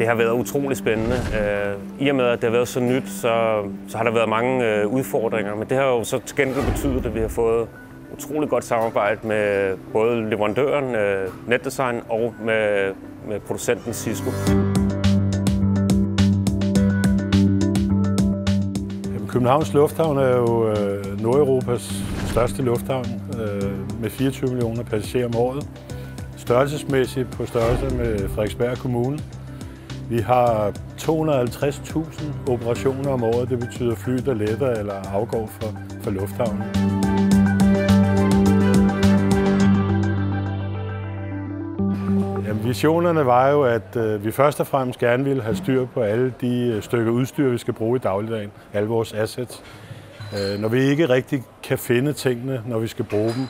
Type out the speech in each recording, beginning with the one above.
Det har været utrolig spændende. I og med, at det har været så nyt, så har der været mange udfordringer. Men det har jo så til gengæld betydet, at vi har fået utrolig godt samarbejde med både leverandøren, NetDesign og med producenten Cisco. Københavns Lufthavn er jo Nordeuropas største lufthavn med 24 millioner passagerer om året. Størrelsesmæssigt på størrelse med Frederiksberg Kommune. Vi har 250.000 operationer om året. Det betyder fly, der letter eller afgår for lufthavnen. Jamen, visionerne var jo, at vi først og fremmest gerne ville have styr på alle de stykker udstyr, vi skal bruge i dagligdagen. Alle vores assets. Når vi ikke rigtig kan finde tingene, når vi skal bruge dem,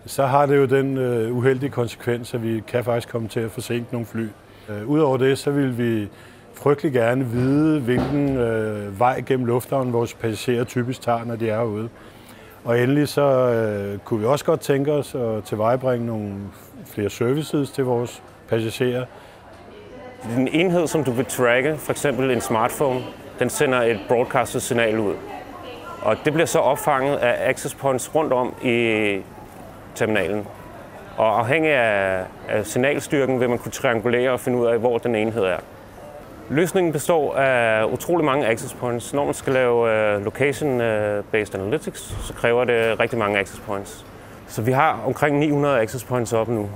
så har det jo den uheldige konsekvens, at vi kan faktisk komme til at forsinke nogle fly. Udover det, så vil vi frygtelig gerne vide, hvilken vej gennem lufthavnen vores passagerer typisk tager, når de er herude. Og endelig så kunne vi også godt tænke os at tilvejebringe nogle flere services til vores passagerer. En enhed, som du vil tracke, f.eks. en smartphone, den sender et broadcastet signal ud. Og det bliver så opfanget af access points rundt om i terminalen. Og afhængig af signalstyrken vil man kunne triangulere og finde ud af, hvor den enhed er. Løsningen består af utrolig mange access points. Når man skal lave location-based analytics, så kræver det rigtig mange access points. Så vi har omkring 900 access points oppe nu.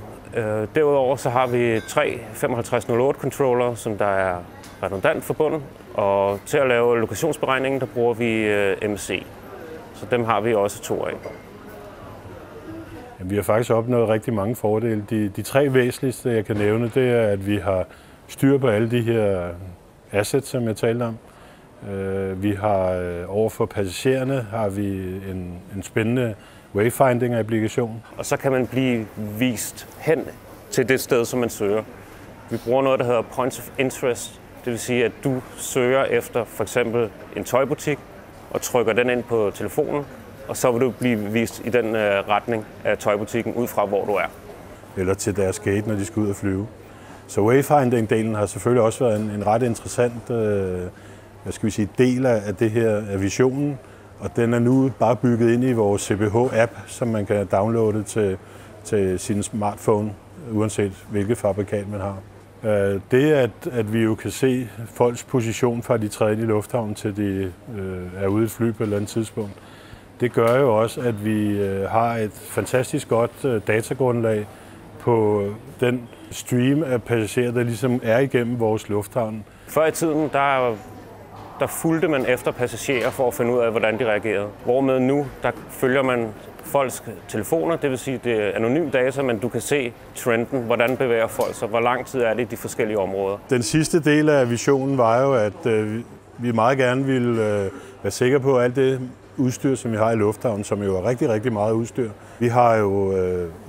Derudover så har vi 3 5508-controller, som der er redundant forbundet. Og til at lave lokationsberegningen, der bruger vi MSC. Så dem har vi også 2 af. Vi har faktisk opnået rigtig mange fordele. De 3 væsentligste, jeg kan nævne, det er, at vi har styr på alle de her assets, som jeg talte om. Vi har overfor passagererne har vi en spændende wayfinding-applikation. Og så kan man blive vist hen til det sted, som man søger. Vi bruger noget, der hedder Points of Interest. Det vil sige, at du søger efter for eksempel en tøjbutik og trykker den ind på telefonen, og så vil du blive vist i den retning af tøjbutikken ud fra, hvor du er. Eller til deres gate, når de skal ud og flyve. Så wayfinding-delen har selvfølgelig også været en ret interessant del af det her af visionen. Og den er nu bare bygget ind i vores CPH-app, som man kan downloade til sin smartphone, uanset hvilket fabrikat man har. Det, at vi jo kan se folks position fra de træder ind i lufthavnen, til de er ude i et fly på et eller andet tidspunkt, det gør jo også, at vi har et fantastisk godt datagrundlag på den stream af passagerer, der ligesom er igennem vores lufthavn. Før i tiden, der fulgte man efter passagerer for at finde ud af, hvordan de reagerede. Hvormed nu, der følger man folks telefoner, det vil sige, det er anonym data, men du kan se trenden, hvordan bevæger folk sig, hvor lang tid er det i de forskellige områder. Den sidste del af visionen var jo, at vi meget gerne ville være sikre på alt det udstyr, som vi har i lufthavnen, som jo er rigtig, rigtig meget udstyr. Vi har jo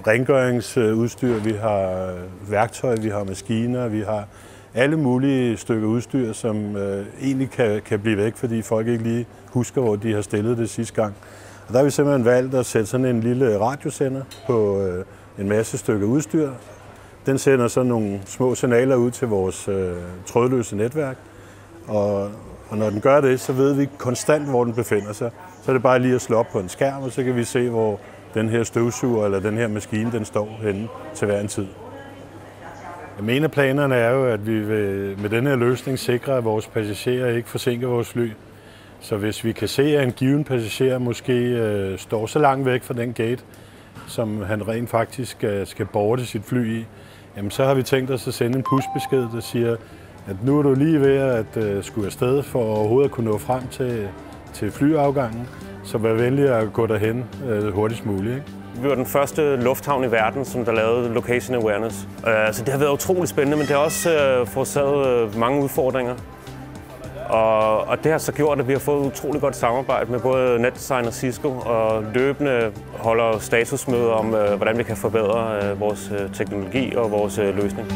rengøringsudstyr, vi har værktøj, vi har maskiner, vi har alle mulige stykker udstyr, som egentlig kan blive væk, fordi folk ikke lige husker, hvor de har stillet det sidste gang. Og der har vi simpelthen valgt at sætte sådan en lille radiosender på en masse stykker udstyr. Den sender så nogle små signaler ud til vores trådløse netværk. Og når den gør det, så ved vi konstant, hvor den befinder sig. Så er det bare lige at slå op på en skærm, og så kan vi se, hvor den her støvsuger eller den her maskine, den står henne til hver en tid. En af planerne er jo, at vi med den her løsning sikrer, at vores passagerer ikke forsinker vores fly. Så hvis vi kan se, at en given passager måske står så langt væk fra den gate, som han rent faktisk skal boarde sit fly i, jamen så har vi tænkt os at sende en pushbesked, der siger, at nu er du lige ved at skulle afsted for overhovedet at kunne nå frem til flyafgangen, så vær venlig at gå derhen hurtigst muligt. Ikke? Vi var den første lufthavn i verden, som der lavede location awareness. Så det har været utroligt spændende, men det har også forårsaget mange udfordringer. Og det har så gjort, at vi har fået et utroligt godt samarbejde med både NetDesign og Cisco, og løbende holder statusmøder om, hvordan vi kan forbedre vores teknologi og vores løsning.